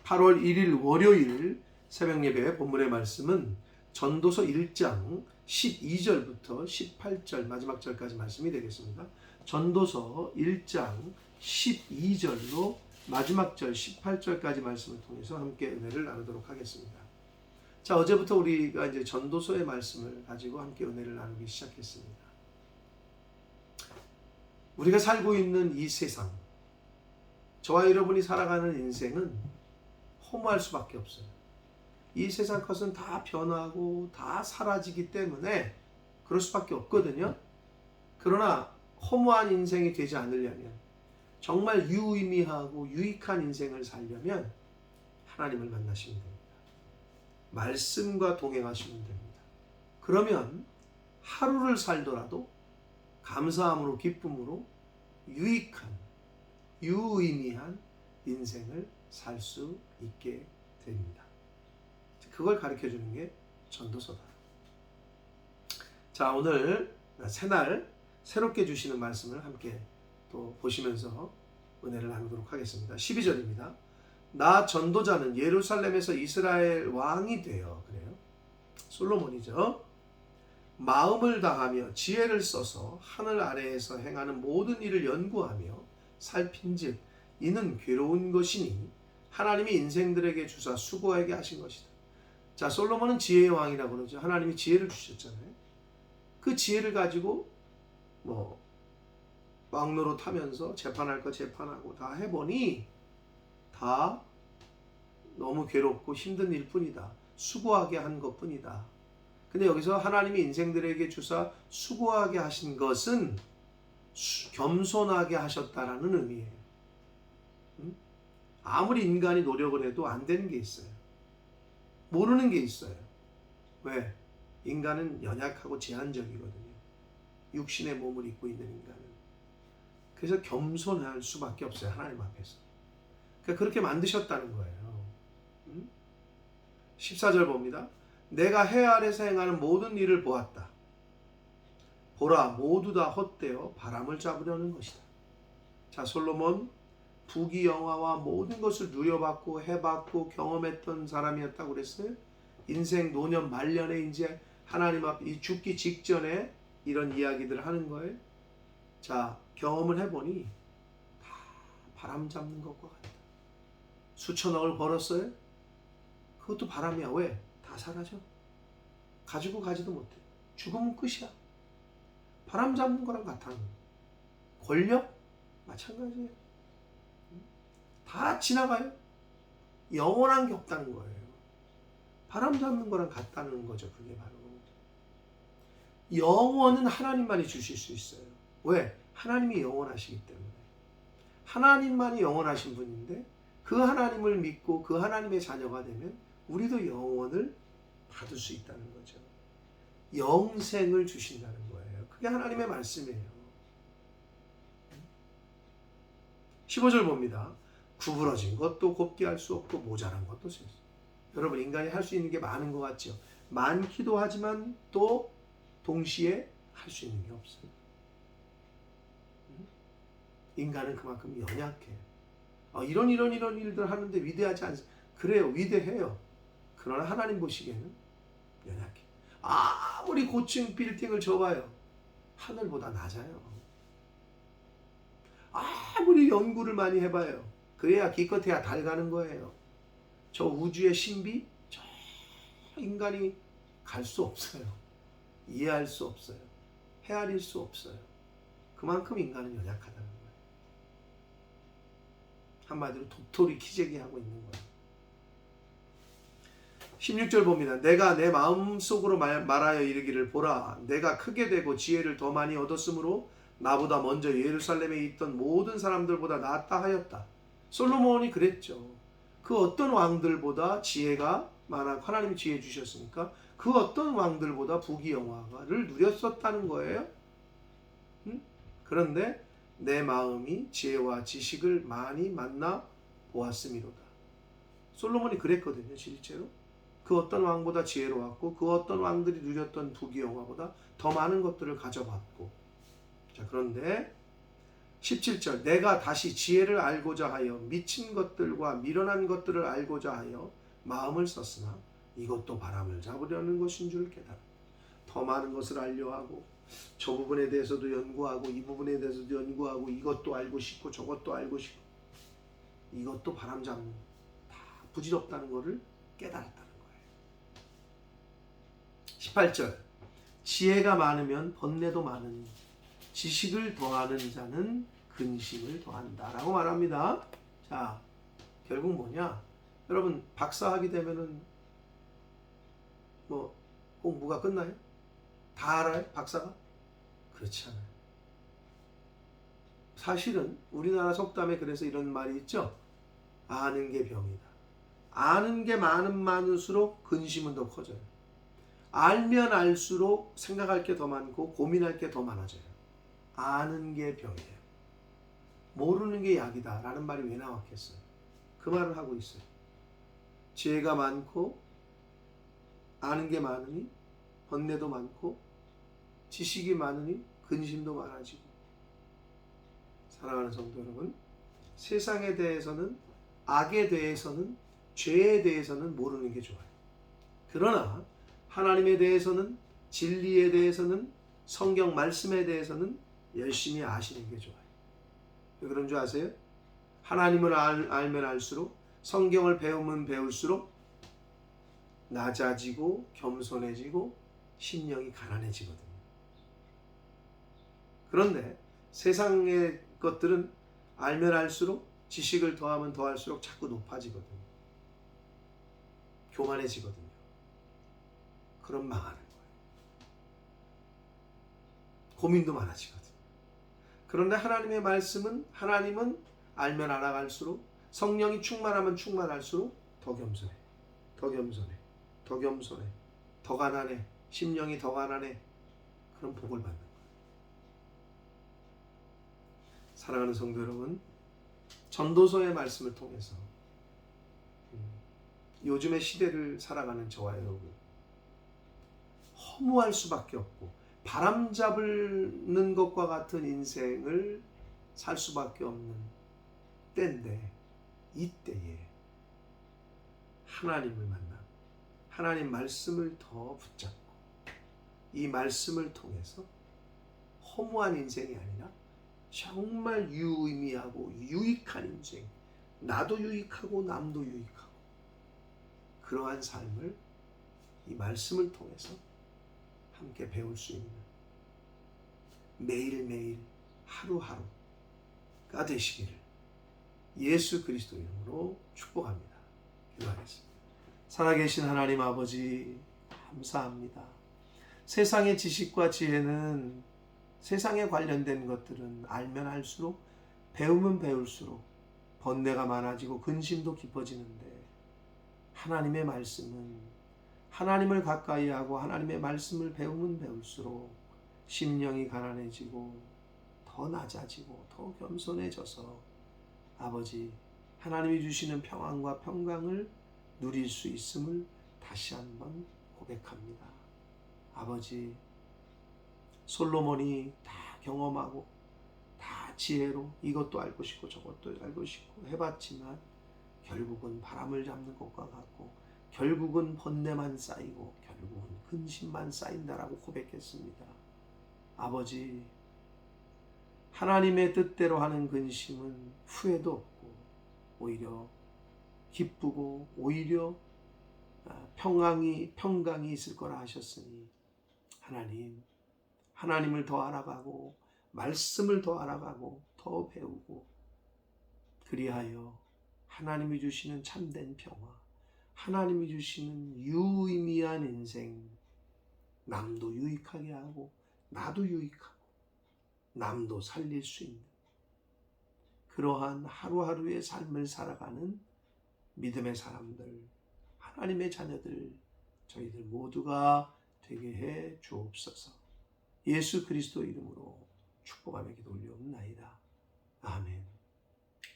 8월 1일 월요일 새벽예배 본문의 말씀은 전도서 1장 12절부터 18절 마지막 절까지 말씀이 되겠습니다. 전도서 1장 12절로 마지막 절 18절까지 말씀을 통해서 함께 은혜를 나누도록 하겠습니다. 자, 어제부터 우리가 이제 전도서의 말씀을 가지고 함께 은혜를 나누기 시작했습니다. 우리가 살고 있는 이 세상, 저와 여러분이 살아가는 인생은 허무할 수밖에 없어요. 이 세상 것은 다 변하고 다 사라지기 때문에 그럴 수밖에 없거든요. 그러나 허무한 인생이 되지 않으려면, 정말 유의미하고 유익한 인생을 살려면 하나님을 만나시면 됩니다. 말씀과 동행하시면 됩니다. 그러면 하루를 살더라도 감사함으로 기쁨으로 유익한 유의미한 인생을 살 수 있게 됩니다. 그걸 가르쳐 주는 게 전도서다. 자, 오늘 새날 새롭게 주시는 말씀을 함께 또 보시면서 은혜를 나누도록 하겠습니다. 12절입니다. 나 전도자는 예루살렘에서 이스라엘 왕이 되어, 그래요, 솔로몬이죠, 마음을 다하며 지혜를 써서 하늘 아래에서 행하는 모든 일을 연구하며 살핀즉 이는 괴로운 것이니 하나님이 인생들에게 주사 수고하게 하신 것이다. 자, 솔로몬은 지혜의 왕이라고 그러죠. 하나님이 지혜를 주셨잖아요. 그 지혜를 가지고 왕노릇 하면서 재판할 거 재판하고 다 해보니 다 너무 괴롭고 힘든 일뿐이다. 수고하게 한 것뿐이다. 근데 여기서 하나님이 인생들에게 주사 수고하게 하신 것은 겸손하게 하셨다라는 의미예요. 아무리 인간이 노력을 해도 안 되는 게 있어요. 모르는 게 있어요. 왜? 인간은 연약하고 제한적이거든요. 육신의 몸을 입고 있는 인간은. 그래서 겸손할 수밖에 없어요. 하나님 앞에서. 그러니까 그렇게 만드셨다는 거예요. 14절 봅니다. 내가 해 아래서 행하는 모든 일을 보았다. 보라, 모두 다 헛되어 바람을 잡으려는 것이다. 자, 솔로몬 부귀영화와 모든 것을 누려봤고 해봤고 경험했던 사람이었다고 그랬어요. 인생 노년 말년에 이제 하나님 앞에 이 죽기 직전에 이런 이야기들을 하는 거예요. 자, 경험을 해보니 다 바람 잡는 것과 같다. 수천억을 벌었어요. 그것도 바람이야. 왜? 다 사라져. 가지고 가지도 못해. 죽으면 끝이야. 바람 잡는 거랑 같아요. 권력? 마찬가지예요. 다 지나가요. 영원한 게 없다는 거예요. 바람 잡는 거랑 같다는 거죠. 그게 바로 영원은 하나님만이 주실 수 있어요. 왜? 하나님이 영원하시기 때문에. 하나님만이 영원하신 분인데 그 하나님을 믿고 그 하나님의 자녀가 되면 우리도 영원을 받을 수 있다는 거죠. 영생을 주신다는 거예요. 그게 하나님의 말씀이에요. 15절 봅니다. 구부러진 것도 곱게 할 수 없고 모자란 것도 셀 수 없어요. 여러분, 인간이 할 수 있는 게 많은 것 같죠? 많기도 하지만 또 동시에 할 수 있는 게 없어요. 인간은 그만큼 연약해요. 이런 일들 하는데 위대하지 않습니다. 그래요, 위대해요. 그러나 하나님 보시기에는 연약해. 아무리 고층 빌딩을 져봐요, 하늘보다 낮아요. 아무리 연구를 많이 해봐요, 그래야 기껏해야 달 가는 거예요. 저 우주의 신비, 저 인간이 갈 수 없어요. 이해할 수 없어요. 헤아릴 수 없어요. 그만큼 인간은 연약하다는 거예요. 한마디로 도토리 키재기 하고 있는 거예요. 16절 봅니다. 내가 내 마음속으로 말하여 이르기를 보라, 내가 크게 되고 지혜를 더 많이 얻었으므로 나보다 먼저 예루살렘에 있던 모든 사람들보다 낫다 하였다. 솔로몬이 그랬죠. 그 어떤 왕들보다 지혜가 많아, 하나님이 지혜 주셨으니까 그 어떤 왕들보다 부귀영화를 누렸었다는 거예요. 그런데 내 마음이 지혜와 지식을 많이 만나 보았음이로다. 솔로몬이 그랬거든요. 실제로 그 어떤 왕보다 지혜로웠고 그 어떤 왕들이 누렸던 부귀영화보다 더 많은 것들을 가져봤고. 자, 그런데 17절 내가 다시 지혜를 알고자 하여 미친 것들과 미련한 것들을 알고자 하여 마음을 썼으나 이것도 바람을 잡으려는 것인 줄 깨달아. 더 많은 것을 알려 하고 저 부분에 대해서도 연구하고 이 부분에 대해서도 연구하고 이것도 알고 싶고 저것도 알고 싶고 이것도 바람 잡는 다 부질없다는 것을 깨달았다는 거예요. 18절 지혜가 많으면 번뇌도 많으니 지식을 더하는 자는 근심을 더한다 라고 말합니다. 자, 결국 뭐냐? 여러분 박사학위 되면은 뭐 공부가 끝나요? 다 알아요? 박사가? 그렇지 않아요. 사실은 우리나라 속담에 그래서 이런 말이 있죠. 아는 게 병이다. 아는 게 많을수록 근심은 더 커져요. 알면 알수록 생각할 게 더 많고 고민할 게 더 많아져요. 아는 게 병이에요. 모르는 게 약이다 라는 말이 왜 나왔겠어요? 그 말을 하고 있어요. 지혜가 많고 아는 게 많으니 번뇌도 많고 지식이 많으니 근심도 많아지고. 사랑하는 성도 여러분, 세상에 대해서는 악에 대해서는 죄에 대해서는 모르는 게 좋아요. 그러나 하나님에 대해서는 진리에 대해서는 성경 말씀에 대해서는 열심히 아시는 게 좋아요. 왜 그런 줄 아세요? 하나님을 알면 알수록 성경을 배우면 배울수록 낮아지고 겸손해지고 심령이 가난해지거든요. 그런데 세상의 것들은 알면 알수록 지식을 더하면 더할수록 자꾸 높아지거든요. 교만해지거든요. 그럼 망하는 거예요. 고민도 많아지거든요. 그런데 하나님의 말씀은 하나님은 알면 알아갈수록 성령이 충만하면 충만할수록 더 겸손해. 더 겸손해. 더 겸손해. 더 가난해. 심령이 더 가난해. 그럼 복을 받는 거예요. 사랑하는 성도 여러분, 전도서의 말씀을 통해서 요즘의 시대를 살아가는 저와 여러분, 허무할 수밖에 없고 바람 잡는 것과 같은 인생을 살 수밖에 없는 때인데, 이때에 하나님을 만나 하나님 말씀을 더 붙잡고 이 말씀을 통해서 허무한 인생이 아니라 정말 유의미하고 유익한 인생, 나도 유익하고 남도 유익하고 그러한 삶을 이 말씀을 통해서 함께 배울 수 있는 매일매일 하루하루가 되시기를 예수 그리스도 이름으로 축복합니다. 기도하겠습니다. 살아계신 하나님 아버지, 감사합니다. 세상의 지식과 지혜는, 세상에 관련된 것들은 알면 알수록, 배우면 배울수록 번뇌가 많아지고 근심도 깊어지는데, 하나님의 말씀은 하나님을 가까이 하고 하나님의 말씀을 배우면 배울수록 심령이 가난해지고 더 낮아지고 더 겸손해져서 아버지, 하나님이 주시는 평안과 평강을 누릴 수 있음을 다시 한번 고백합니다. 아버지, 솔로몬이 다 경험하고 다 지혜로 이것도 알고 싶고 저것도 알고 싶고 해봤지만 결국은 바람을 잡는 것과 같고 결국은 번뇌만 쌓이고 결국은 근심만 쌓인다라고 고백했습니다. 아버지, 하나님의 뜻대로 하는 근심은 후회도 없고 오히려 기쁘고 오히려 평강이 있을 거라 하셨으니, 하나님을 더 알아가고 말씀을 더 알아가고 더 배우고, 그리하여 하나님이 주시는 참된 평화, 하나님이 주시는 유의미한 인생, 남도 유익하게 하고 나도 유익하고 남도 살릴 수 있는 그러한 하루하루의 삶을 살아가는 믿음의 사람들, 하나님의 자녀들, 저희들 모두가 되게 해 주옵소서. 예수 그리스도 이름으로 축복하며 기도 올려옵나이다. 아멘.